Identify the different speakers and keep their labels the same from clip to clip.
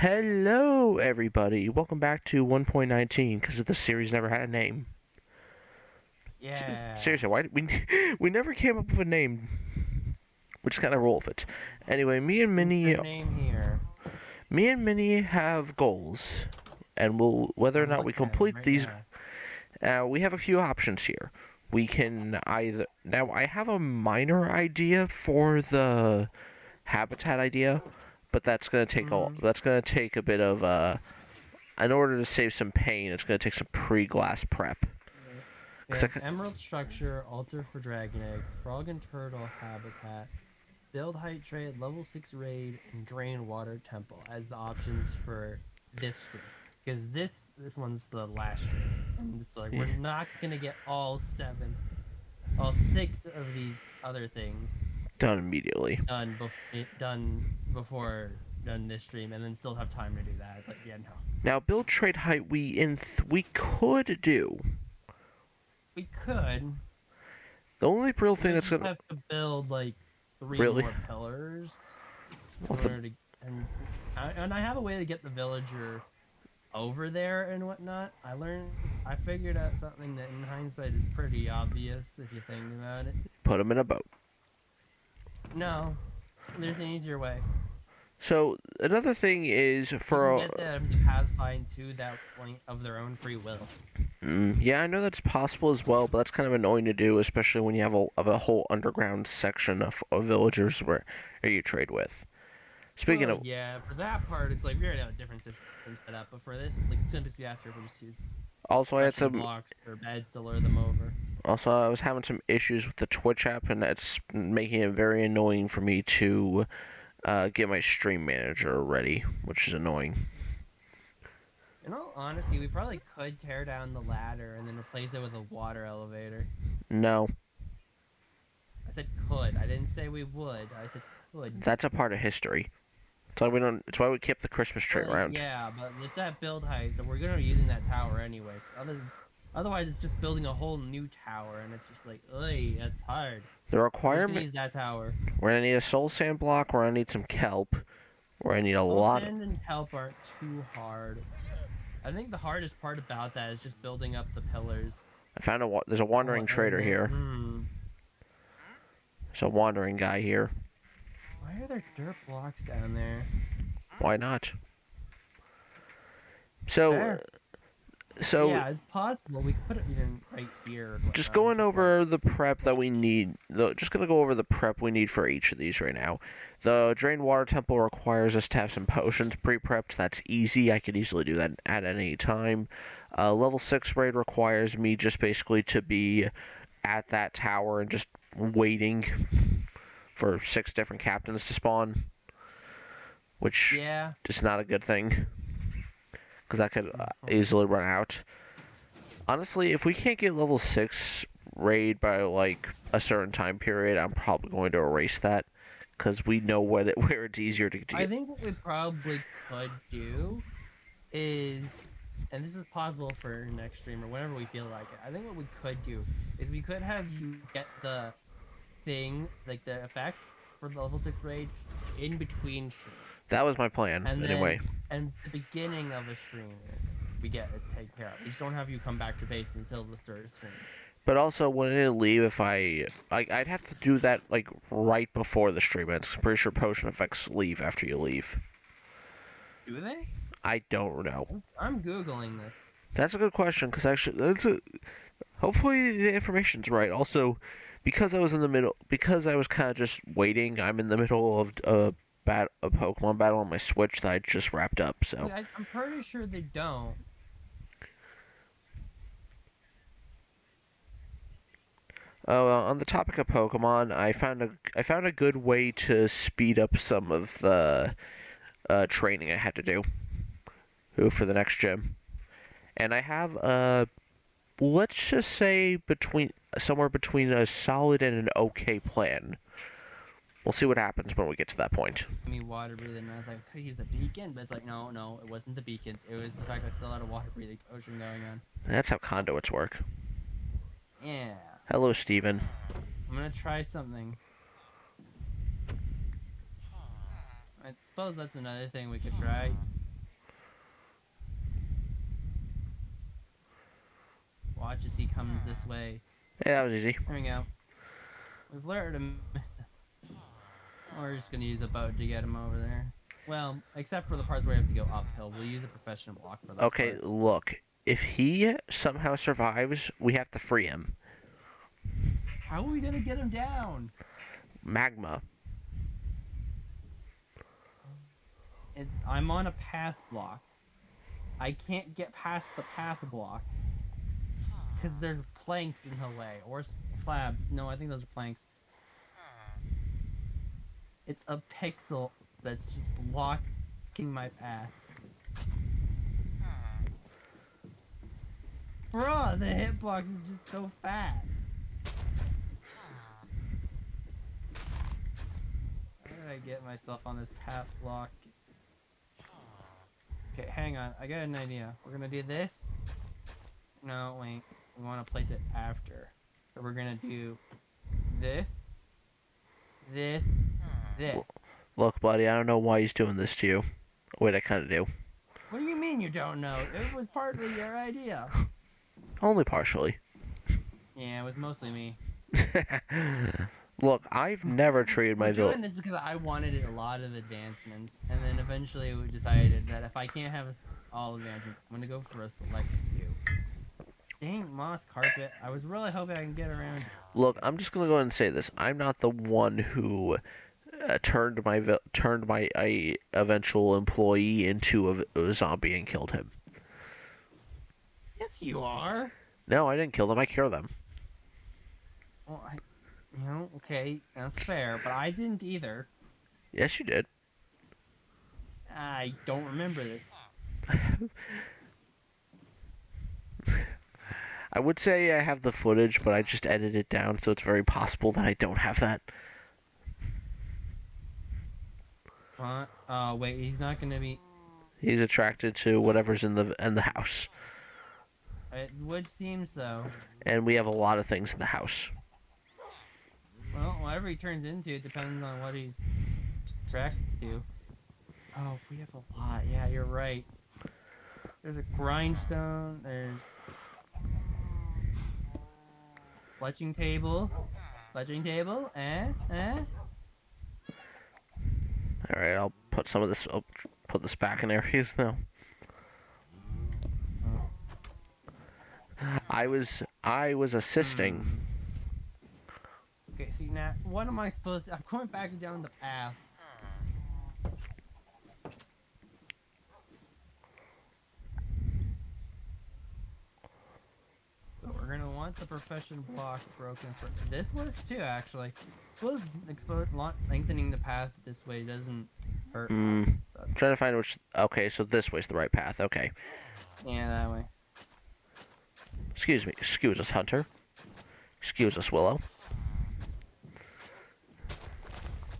Speaker 1: Hello, everybody. Welcome back to 1.19 because the series never had a name.
Speaker 2: Yeah.
Speaker 1: Seriously, why did we never came up with a name? Which kind of roll with it. Anyway,
Speaker 2: Insert name here.
Speaker 1: me and Minnie have goals, and whether or
Speaker 2: I'm
Speaker 1: not we
Speaker 2: looking at them
Speaker 1: complete
Speaker 2: right
Speaker 1: these.
Speaker 2: now.
Speaker 1: We have a few options here. We can either now. I have a minor idea for the habitat idea, but that's gonna take a bit of in order to save some pain, it's going to take some pre-glass prep.
Speaker 2: We have emerald structure, altar for dragon egg, frog and turtle habitat, build height trade, level 6 raid, and drain water temple as the options for this stream. Because this one's the last stream. And it's like we're
Speaker 1: Yeah.
Speaker 2: not gonna get all six of these other things
Speaker 1: Done immediately.
Speaker 2: done this stream and then still have time to do that. It's like, yeah, no.
Speaker 1: Now, build trade height we could do.
Speaker 2: We could.
Speaker 1: The only real thing
Speaker 2: We
Speaker 1: that's
Speaker 2: just
Speaker 1: gonna
Speaker 2: have to build like three
Speaker 1: really.
Speaker 2: more pillars in
Speaker 1: Well, the,
Speaker 2: order to and I have a way to get the villager over there and whatnot. I figured out something that in hindsight is pretty obvious if you think about it.
Speaker 1: put them in a boat.
Speaker 2: No, there's an easier way.
Speaker 1: So another thing is
Speaker 2: You
Speaker 1: for
Speaker 2: can get them to pathfind to that point of their own free will.
Speaker 1: yeah, I know that's possible as well, but that's kind of annoying to do, especially when you have a whole underground section of villagers where you trade with. Speaking
Speaker 2: Well,
Speaker 1: of,
Speaker 2: yeah, for that part, it's like we already have a different system set up, but for this, it's like it's gonna just be faster if we just use
Speaker 1: also I had
Speaker 2: crushing
Speaker 1: some
Speaker 2: blocks or beds to lure them over.
Speaker 1: Also, I was having some issues with the Twitch app, and that's making it very annoying for me to get my stream manager ready, which is annoying.
Speaker 2: In all honesty, we probably could tear down the ladder and then replace it with a water elevator.
Speaker 1: No,
Speaker 2: I said could. I didn't say we would. I said could.
Speaker 1: that's a part of history. That's why we don't. It's why we kept the Christmas tree
Speaker 2: Well,
Speaker 1: around.
Speaker 2: yeah, but it's at build height, so we're gonna be using that tower anyways. Otherwise, it's just building a whole new tower, and it's just like, ugh, that's hard.
Speaker 1: The
Speaker 2: We're just gonna
Speaker 1: requirement.
Speaker 2: use that tower.
Speaker 1: We're gonna need a soul sand block. We're gonna need some kelp. We're gonna need a
Speaker 2: Soul
Speaker 1: lot.
Speaker 2: sand and kelp aren't too hard. I think the hardest part about that is just building up the pillars.
Speaker 1: I found there's a wandering trader here. There's a wandering guy here.
Speaker 2: Why are there dirt blocks down there?
Speaker 1: Why not? So.
Speaker 2: There.
Speaker 1: So
Speaker 2: Yeah, it's possible. We could put it even right here.
Speaker 1: just going over the prep that we need. Just gonna go over the prep we need for each of these right now. The drained water temple requires us to have some potions pre-prepped. That's easy. I could easily do that at any time. Level 6 raid requires me just basically to be at that tower and just waiting for 6 different captains to spawn, which is not a good thing, because that could easily run out. Honestly, if we can't get level 6 raid by like a certain time period, I'm probably going to erase that, because we know where it's easier to get.
Speaker 2: I think what we probably could do is, and this is possible for next stream or whenever we feel like it, I think what we could do is we could have you get the thing, like the effect for the level 6 raid in between streams.
Speaker 1: That was my plan,
Speaker 2: and
Speaker 1: anyway.
Speaker 2: And the beginning of a stream, we get it taken care of. We just don't have you come back to base until the third stream.
Speaker 1: But also, when I leave, if I'd have to do that like right before the stream. I'm pretty sure potion effects leave after you leave.
Speaker 2: Do they?
Speaker 1: I don't know.
Speaker 2: I'm googling this.
Speaker 1: That's a good question, because actually, hopefully the information's right. Also, because I was kind of just waiting, I'm in the middle of a Pokemon battle on my Switch that I just wrapped up. So
Speaker 2: I'm pretty sure they don't.
Speaker 1: On the topic of Pokemon, I found a good way to speed up some of the training I had to do for the next gym, and I have let's just say somewhere between a solid and an okay plan. We'll see what happens when we get to that point.
Speaker 2: Water breathing, and I was like, I could use a beacon, but it's like, no, it wasn't the beacons. It was the fact I still had a water breathing potion going on.
Speaker 1: That's how conduits work.
Speaker 2: Yeah.
Speaker 1: Hello, Steven.
Speaker 2: I'm gonna try something. I suppose that's another thing we could try. watch as he comes this way.
Speaker 1: Yeah, that was easy.
Speaker 2: There we go. We've lured him. We're just gonna use a boat to get him over there. Well, except for the parts where we have to go uphill. We'll use a professional block for those
Speaker 1: Okay,
Speaker 2: parts.
Speaker 1: look. If he somehow survives, we have to free him.
Speaker 2: How are we gonna get him down?
Speaker 1: Magma.
Speaker 2: I'm on a path block. I can't get past the path block because there's planks in the way, or slabs. No, I think those are planks. It's a pixel that's just blocking my path. Bruh, the hitbox is just so fat. How did I get myself on this path block? Okay, hang on. I got an idea. We're gonna do this. No, wait. We want to place it after. So we're gonna do this, this, this.
Speaker 1: Look, buddy, I don't know why he's doing this to you. Wait, I kind of do.
Speaker 2: What do you mean you don't know? It was partly your idea.
Speaker 1: Only partially.
Speaker 2: Yeah, it was mostly me.
Speaker 1: Look, I've never treated my
Speaker 2: We're doing
Speaker 1: village.
Speaker 2: this because I wanted a lot of advancements, and then eventually we decided that if I can't have all advancements, I'm gonna go for a select few. Dang, moss carpet. I was really hoping I can get around.
Speaker 1: Look, I'm just gonna go ahead and say this. I'm not the one who turned my eventual employee into a zombie and killed him.
Speaker 2: Yes, you are.
Speaker 1: No, I didn't kill them. I cured them.
Speaker 2: Well, okay, that's fair, but I didn't either.
Speaker 1: Yes, you did.
Speaker 2: I don't remember this.
Speaker 1: I would say I have the footage, but I just edited it down, so it's very possible that I don't have that.
Speaker 2: What? Oh, wait, he's not gonna be...
Speaker 1: He's attracted to whatever's in the house.
Speaker 2: It would seem so.
Speaker 1: And we have a lot of things in the house.
Speaker 2: Well, whatever he turns into depends on what he's attracted to. Oh, we have a lot. Yeah, you're right. There's a grindstone. There's... fletching table. Fletching table.
Speaker 1: Alright, I'll put some of this... I'll put this back in areas now. I was assisting.
Speaker 2: Okay, see now, what am I supposed to... I'm going back down the path. So we're gonna want the profession block broken for... This works too, actually. Suppose lengthening the path this way doesn't hurt us. So
Speaker 1: I'm trying to find which... Okay, so this way's the right path. Okay.
Speaker 2: yeah, that way.
Speaker 1: Excuse me. Excuse us, Hunter. Excuse us, Willow.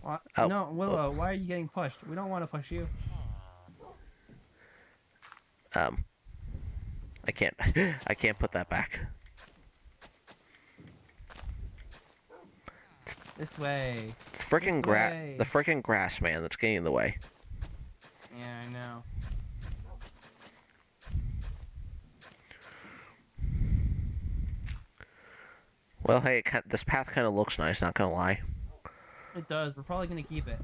Speaker 2: What?
Speaker 1: Oh.
Speaker 2: No, Willow, why are you getting pushed? We don't want to push you.
Speaker 1: I can't... I can't put that back.
Speaker 2: This way.
Speaker 1: The frickin' grass man that's getting in the way.
Speaker 2: Yeah, I know.
Speaker 1: Well, hey, this path kind of looks nice, not gonna lie.
Speaker 2: It does. We're probably gonna keep it.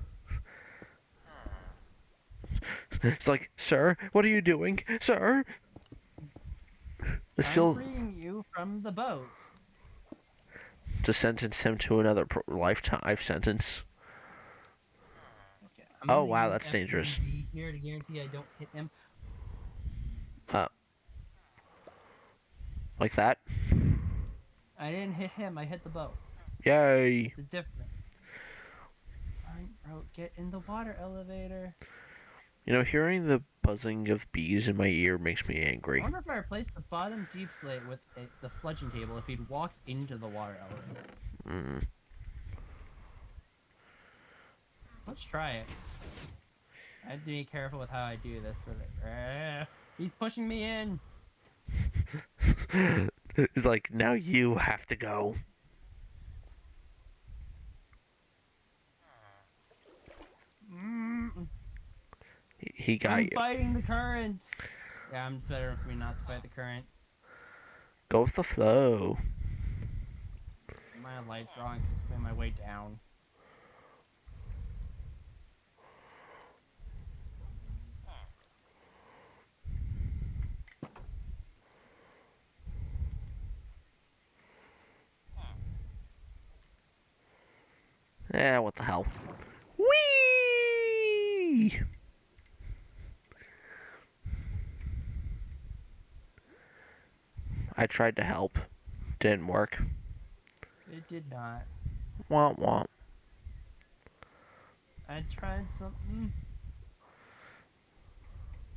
Speaker 1: It's like, sir, what are you doing? Sir?
Speaker 2: I'm freeing you from the boat.
Speaker 1: To sentence him to another lifetime sentence.
Speaker 2: Okay,
Speaker 1: Oh, wow, that's dangerous.
Speaker 2: Here to guarantee I don't hit him.
Speaker 1: Like that?
Speaker 2: I didn't hit him. I hit the boat.
Speaker 1: Yay!
Speaker 2: It's different. Alright, bro, get in the water elevator.
Speaker 1: You know, hearing the buzzing of bees in my ear makes me
Speaker 2: I
Speaker 1: angry.
Speaker 2: wonder if I replaced the bottom deep slate with the fletching table if he'd walk into the water elevator. Let's try it. I have to be careful with how I do this. He's pushing me in.
Speaker 1: It's like, now you have to go. He got
Speaker 2: I'm
Speaker 1: you.
Speaker 2: fighting the current. Yeah, it's better for me not to fight the current.
Speaker 1: Go with the flow.
Speaker 2: My light's wrong, so it's my way down.
Speaker 1: Yeah, what the hell. Whee! I tried to help. Didn't work.
Speaker 2: It did not.
Speaker 1: Womp womp.
Speaker 2: I tried something.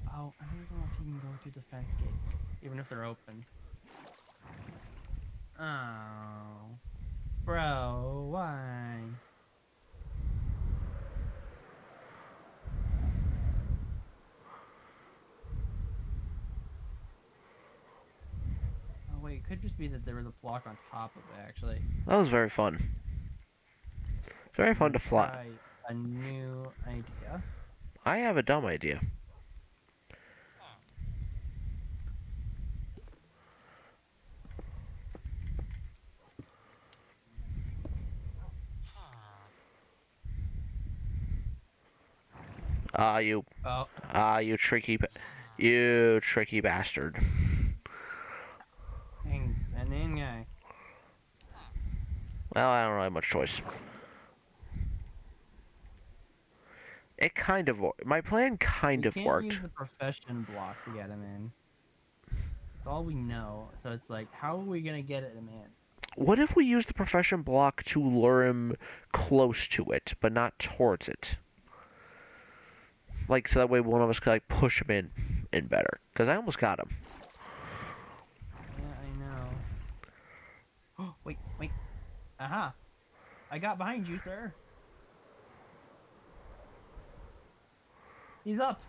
Speaker 2: Oh, I don't even know if you can go through the fence gates, even if they're open. Oh. Bro, why? Oh, wait, it could just be that there was a block on top of it, actually.
Speaker 1: That was very fun. It's very fun to fly.
Speaker 2: Try a new idea.
Speaker 1: I have a dumb idea. You tricky bastard.
Speaker 2: Dang, that name guy.
Speaker 1: Well, I don't really have much choice. It kind of my plan kind of
Speaker 2: We
Speaker 1: worked.
Speaker 2: can't use the profession block to get him in. That's all we know. So it's like, how are we gonna get him in?
Speaker 1: What if we use the profession block to lure him close to it, but not towards it? Like, so that way one of us could, like, push him in better. Because I almost got him.
Speaker 2: Yeah, I know. Oh, wait. Aha. I got behind you, sir. He's up.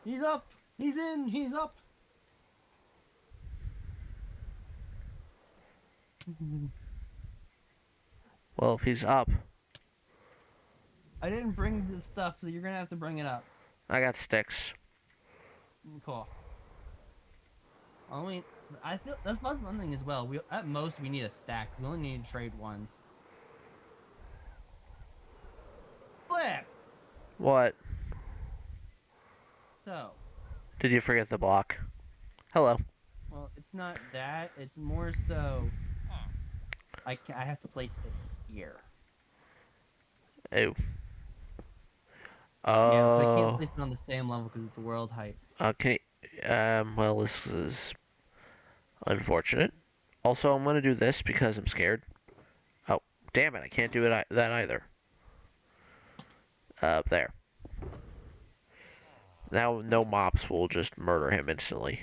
Speaker 2: He's up. He's in. He's up.
Speaker 1: Well, if he's up,
Speaker 2: I didn't bring the stuff, so you're gonna have to bring it up.
Speaker 1: I got sticks.
Speaker 2: Cool. I feel that's one thing as well. At most we need a stack. We only need to trade ones. Flip.
Speaker 1: What?
Speaker 2: So.
Speaker 1: Did you forget the block? Hello.
Speaker 2: Well, it's not that. It's more so. I have to place it here.
Speaker 1: Oh.
Speaker 2: Yeah, I can't place it on the same level because it's world height.
Speaker 1: Can you, well, this is unfortunate. Also, I'm gonna do this because I'm scared. Oh, damn it, I can't do that either. There. Now, no mobs will just murder him instantly.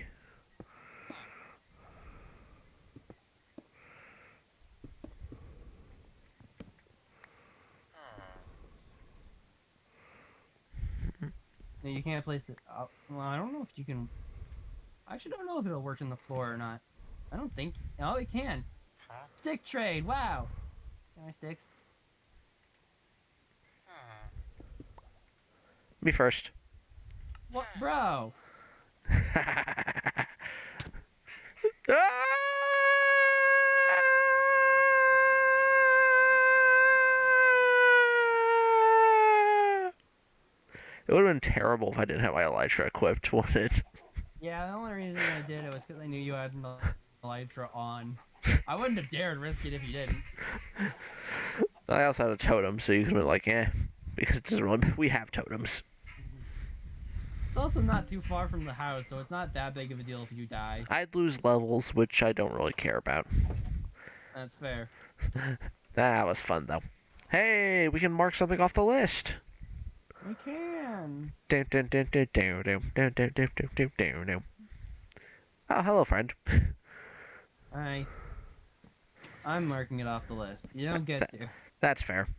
Speaker 2: No, you can't place it. Well, I don't know if you can. I actually don't know if it'll work in the floor or not. I don't think. Oh, it can. Stick trade. Wow. Can I sticks?
Speaker 1: Me first.
Speaker 2: What, bro?
Speaker 1: It would have been terrible if I didn't have my Elytra equipped, wouldn't it?
Speaker 2: Yeah, the only reason I did it was because I knew you had the Elytra on. I wouldn't have dared risk it if you didn't.
Speaker 1: I also had a totem, so you could have been like, eh, because it doesn't really, we have totems.
Speaker 2: It's also not too far from the house, so it's not that big of a deal if you die.
Speaker 1: I'd lose levels, which I don't really care about.
Speaker 2: That's fair.
Speaker 1: That was fun, though. Hey, we can mark something off the list.
Speaker 2: We can.
Speaker 1: Oh, hello, friend.
Speaker 2: I'm marking it off the list. You don't get to.
Speaker 1: That's fair.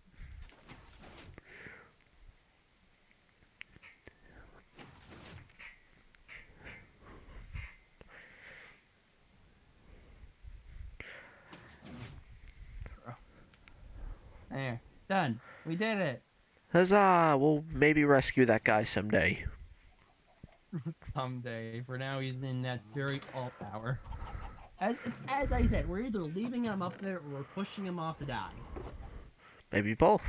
Speaker 2: There. Done. We did it.
Speaker 1: Huzzah! We'll maybe rescue that guy someday.
Speaker 2: Someday. For now, he's in that very alt hour. As I said, we're either leaving him up there or we're pushing him off to die.
Speaker 1: Maybe both.